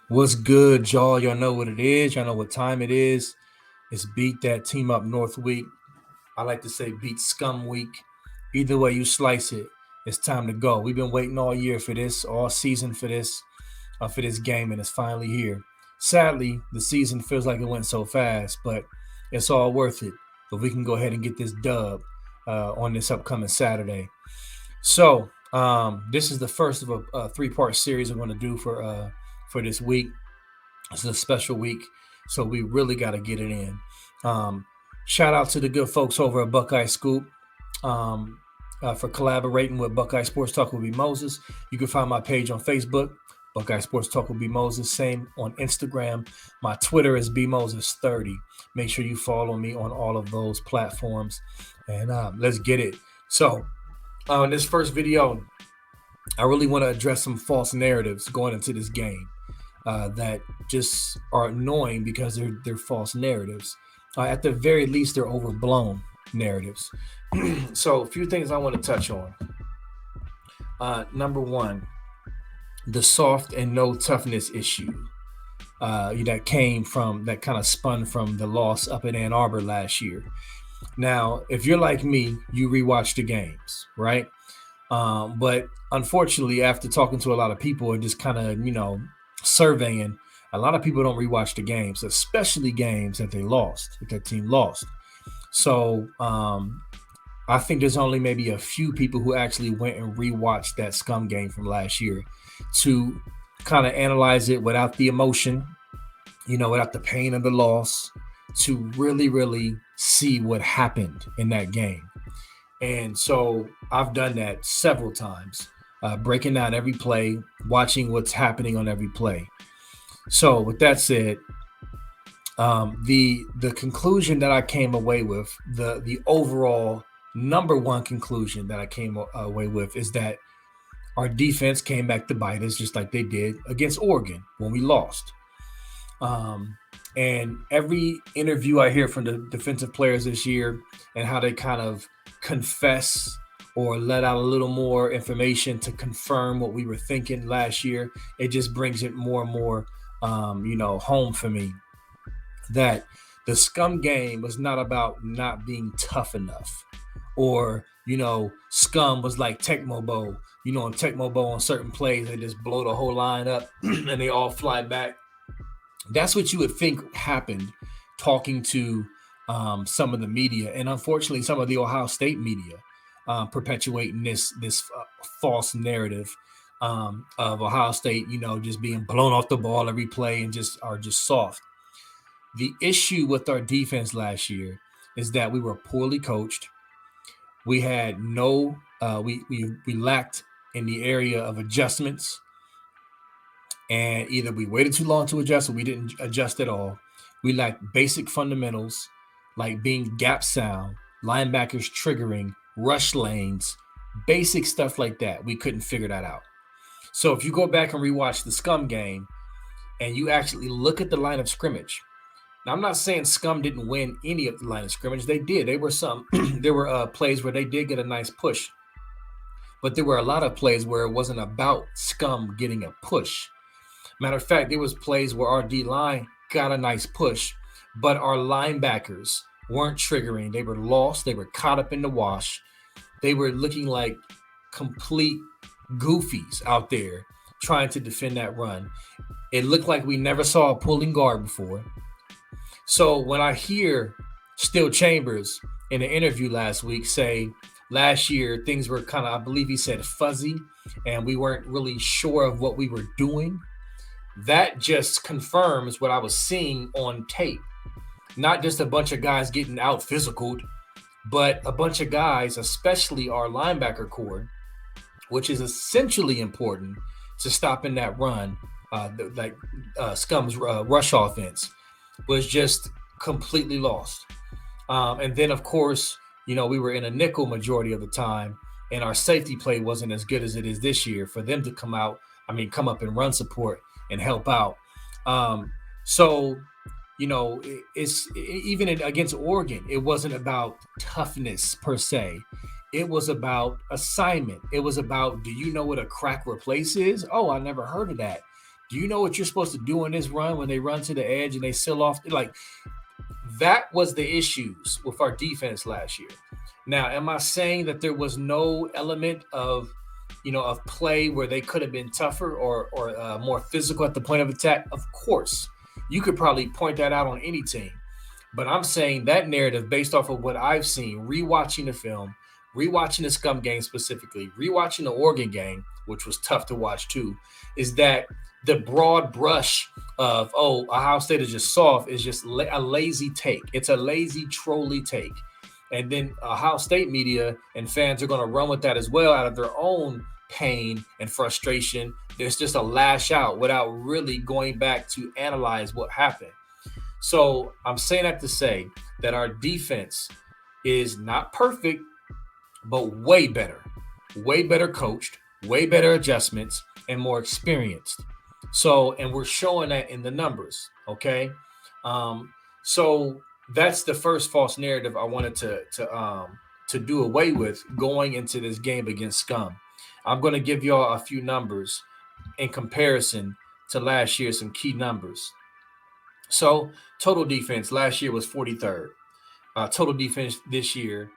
What's good, y'all? Y'all know what it is. Y'all know what time it is. It's Beat That Team Up North Week. I like to say Beat Scum Week. Either way you slice it, it's time to go. We've been waiting all year for this, all season for this game, and it's finally here. Sadly, the season feels like it went so fast, but it's all worth it. But we can go ahead and get this dub on this upcoming Saturday. This is the first of a three-part series I'm going to do for this week. It's a special week, so we really got to get it in. Um, Shout out to the good folks over at Buckeye Scoop for collaborating with Buckeye Sports Talk with B. Moses. You can find my page on Facebook, Buckeye Sports Talk with B. Moses. Same on Instagram. My Twitter is bmoses30. Make sure you follow me on all of those platforms, and let's get it. So, in this first video, I really want to address some false narratives going into this game that just are annoying because they're false narratives. At the very least, they're overblown narratives. So, a few things I want to touch on. Number one, the soft and no toughness issue that kind of spun from the loss up in Ann Arbor last year. Now, if you're like me, you rewatch the games, right? But unfortunately, after talking to a lot of people and just kind of, surveying, a lot of people don't rewatch the games, especially games that that their team lost. So I think there's only maybe a few people who actually went and rewatched that scum game from last year to kind of analyze it without the emotion, without the pain of the loss, to really, really see what happened in that game. And so I've done that several times, breaking down every play, watching what's happening on every play. So with that said, the conclusion that I came away with, the overall number one conclusion that I came away with is that our defense came back to bite us just like they did against Oregon when we lost. And every interview I hear from the defensive players this year and how they kind of confess or let out a little more information to confirm what we were thinking last year, it just brings it more and more, home for me that the scum game was not about not being tough enough or, scum was like Tecmo Bowl. In Tecmo Bowl on certain plays, they just blow the whole line up and they all fly back. That's what you would think happened talking to some of the media, and unfortunately, some of the Ohio State media perpetuating this false narrative of Ohio State, just being blown off the ball every play and just soft. The issue with our defense last year is that we were poorly coached. We had we lacked in the area of adjustments, and either we waited too long to adjust or we didn't adjust at all. We lacked basic fundamentals like being gap sound, linebackers triggering, rush lanes, basic stuff like that. We couldn't figure that out. So if you go back and rewatch the scum game and you actually look at the line of scrimmage, now I'm not saying scum didn't win any of the line of scrimmage. They did. There were there were plays where they did get a nice push, but there were a lot of plays where it wasn't about scum getting a push. Matter of fact, there was plays where our D line got a nice push, but our linebackers weren't triggering. They were lost. They were caught up in the wash. They were looking like complete goofies out there trying to defend that run. It looked like we never saw a pulling guard before. So when I hear Still Chambers in an interview last week say last year things were kind of, I believe he said, fuzzy, and we weren't really sure of what we were doing, that just confirms what I was seeing on tape. Not just a bunch of guys getting out physicaled, but a bunch of guys, especially our linebacker core, which is essentially important to stopping that run, Scum's rush offense, was just completely lost. And then, of course, we were in a nickel majority of the time, and our safety play wasn't as good as it is this year for them to come up and run support and help out. It's even against Oregon, it wasn't about toughness per se. It was about assignment. It was about, do you know what a crack replace is? Oh, I never heard of that. Do you know what you're supposed to do in this run when they run to the edge and they seal off? Like, that was the issues with our defense last year. Now, am I saying that there was no element of, of play where they could have been tougher or more physical at the point of attack? Of course, you could probably point that out on any team. But I'm saying that narrative, based off of what I've seen, rewatching the film, rewatching the scum game specifically, rewatching the Oregon game, which was tough to watch too, is that the broad brush of, Ohio State is just soft, is just a lazy take. It's a lazy, trolly take. And then Ohio State media and fans are going to run with that as well out of their own pain and frustration. There's just a lash out without really going back to analyze what happened. So I'm saying that to say that our defense is not perfect, but way better coached, way better adjustments, and more experienced. So, and we're showing that in the numbers. Okay. So that's the first false narrative I wanted to do away with going into this game against scum. I'm going to give y'all a few numbers in comparison to last year, some key numbers. So total defense last year was 43rd. Total defense this year,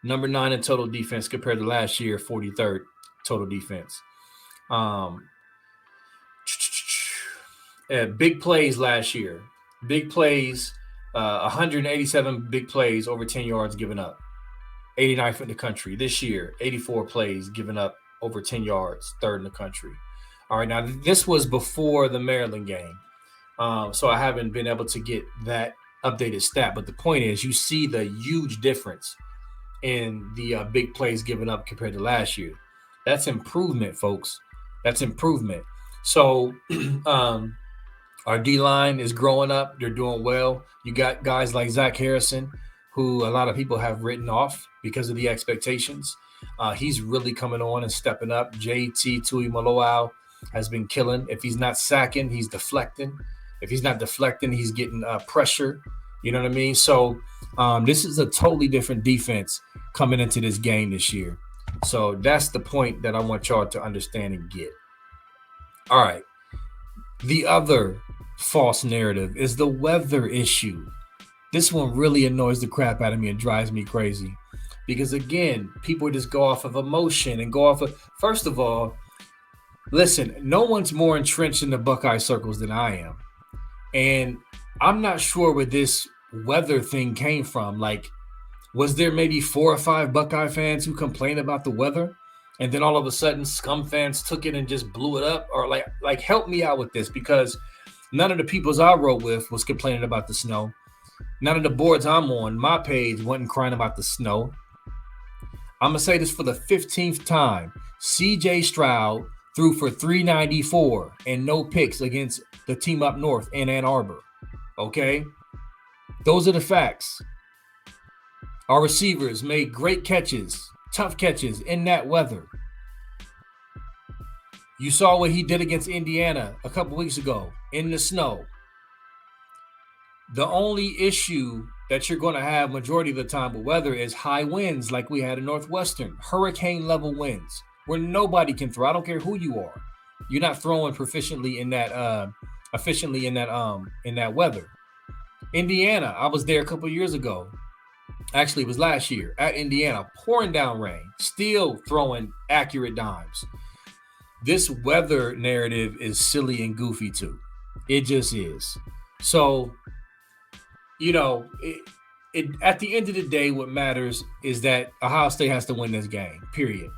number 9 in total defense compared to last year, 43rd total defense. Big plays last year. Big plays, 187 big plays, over 10 yards given up. 89th in the country. This year, 84 plays given up over 10 yards, 3rd in the country. All right, now this was before the Maryland game. So I haven't been able to get that updated stat. But the point is, you see the huge difference in the big plays given up compared to last year. That's improvement, folks. That's improvement. So our D-line is growing up. They're doing well. You got guys like Zach Harrison, who a lot of people have written off because of the expectations. He's really coming on and stepping up. JT Tuimoloau has been killing. If he's not sacking, he's deflecting. If he's not deflecting, he's getting pressure. You know what I mean? So this is a totally different defense coming into this game this year. So that's the point that I want y'all to understand and get. All right. The other false narrative is the weather issue. This one really annoys the crap out of me and drives me crazy. Because, again, people just go off of emotion and go off of – first of all, listen, no one's more entrenched in the Buckeye circles than I am. And I'm not sure where this weather thing came from. Like, was there maybe 4 or 5 Buckeye fans who complained about the weather? And then all of a sudden, scum fans took it and just blew it up? Or, like help me out with this, because none of the peoples I wrote with was complaining about the snow. None of the boards I'm on, my page, wasn't crying about the snow. I'm going to say this for the 15th time. C.J. Stroud threw for 394 and no picks against the team up north in Ann Arbor. Okay? Those are the facts. Our receivers made great catches, tough catches in that weather. You saw what he did against Indiana a couple weeks ago in the snow. The only issue that you're going to have majority of the time with weather is high winds like we had in Northwestern, hurricane level winds where nobody can throw. I don't care who you are. You're not throwing efficiently in that weather. Indiana, I was there a couple years ago. Actually, it was last year at Indiana, pouring down rain, still throwing accurate dimes. This weather narrative is silly and goofy too. It just is. So, at the end of the day, what matters is that Ohio State has to win this game, period.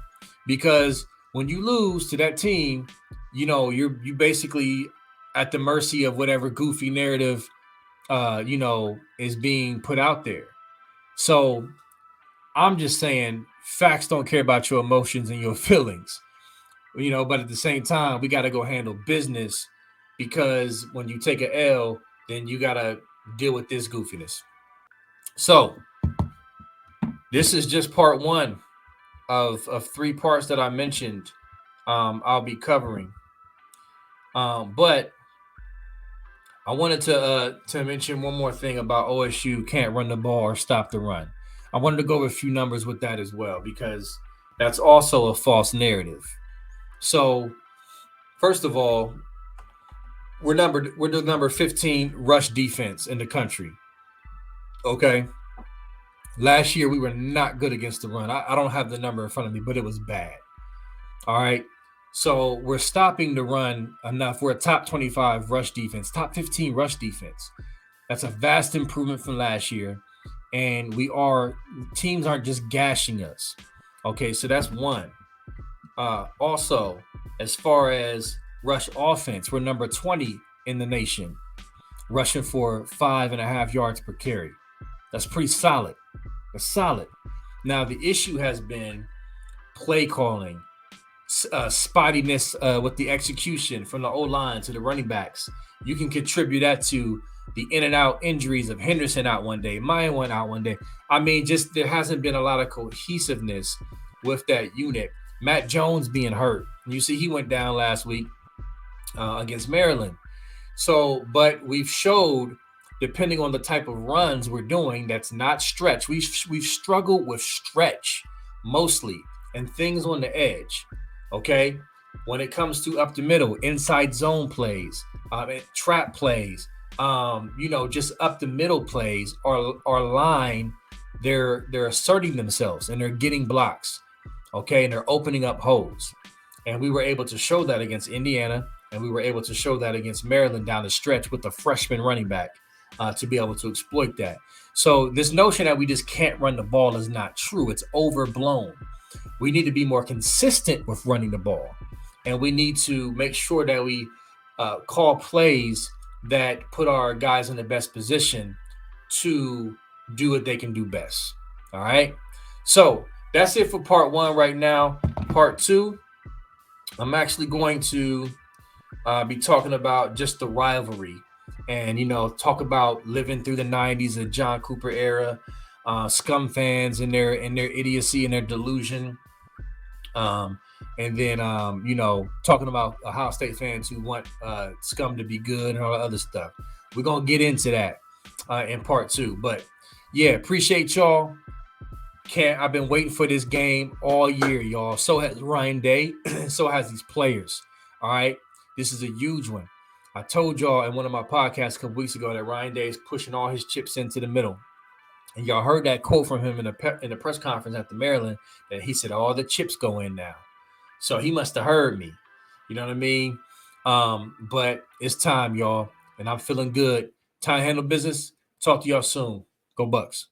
Because when you lose to that team, you're basically at the mercy of whatever goofy narrative, is being put out there. So I'm just saying facts don't care about your emotions and your feelings, but at the same time, we got to go handle business, because when you take an L, then you got to deal with this goofiness. So this is just part 1 of 3 parts that I mentioned I'll be covering. But I wanted to mention one more thing about OSU can't run the ball or stop the run. I wanted to go over a few numbers with that as well, because that's also a false narrative. So, first of all, we're the number 15 rush defense in the country. Okay. Last year we were not good against the run. I don't have the number in front of me, but it was bad. All right. So we're stopping the run enough. We're a top 25 rush defense, top 15 rush defense. That's a vast improvement from last year. And teams aren't just gashing us. Okay, so that's one. Also, as far as rush offense, we're number 20 in the nation, rushing for 5.5 yards per carry. That's pretty solid. That's solid. Now, the issue has been play calling, spottiness with the execution from the O-line to the running backs. You can contribute that to the in and out injuries of Henderson out one day, Maya went out one day. I mean, just there hasn't been a lot of cohesiveness with that unit. Matt Jones being hurt. You see, he went down last week against Maryland. So, but we've showed, depending on the type of runs we're doing, that's not stretch. We've struggled with stretch mostly and things on the edge. Okay, when it comes to up the middle, inside zone plays, trap plays, just up the middle plays, our line, they're asserting themselves and they're getting blocks. Okay, and they're opening up holes. And we were able to show that against Indiana, and we were able to show that against Maryland down the stretch with the freshman running back to be able to exploit that. So this notion that we just can't run the ball is not true. It's overblown. We need to be more consistent with running the ball, and we need to make sure that we call plays that put our guys in the best position to do what they can do best. All right. So that's it for part one right now. Part two, I'm actually going to be talking about just the rivalry and, talk about living through the 90s, the John Cooper era, scum fans and their idiocy and their delusion. And then, talking about Ohio State fans who want scum to be good and all that other stuff. We're going to get into that in part two. But, yeah, appreciate y'all. I've been waiting for this game all year, y'all. So has Ryan Day. So has these players. All right. This is a huge one. I told y'all in one of my podcasts a couple weeks ago that Ryan Day is pushing all his chips into the middle. And y'all heard that quote from him in the press conference at the Maryland that he said all the chips go in now. So he must have heard me. You know what I mean? But it's time, y'all. And I'm feeling good. Time to handle business. Talk to y'all soon. Go Bucks.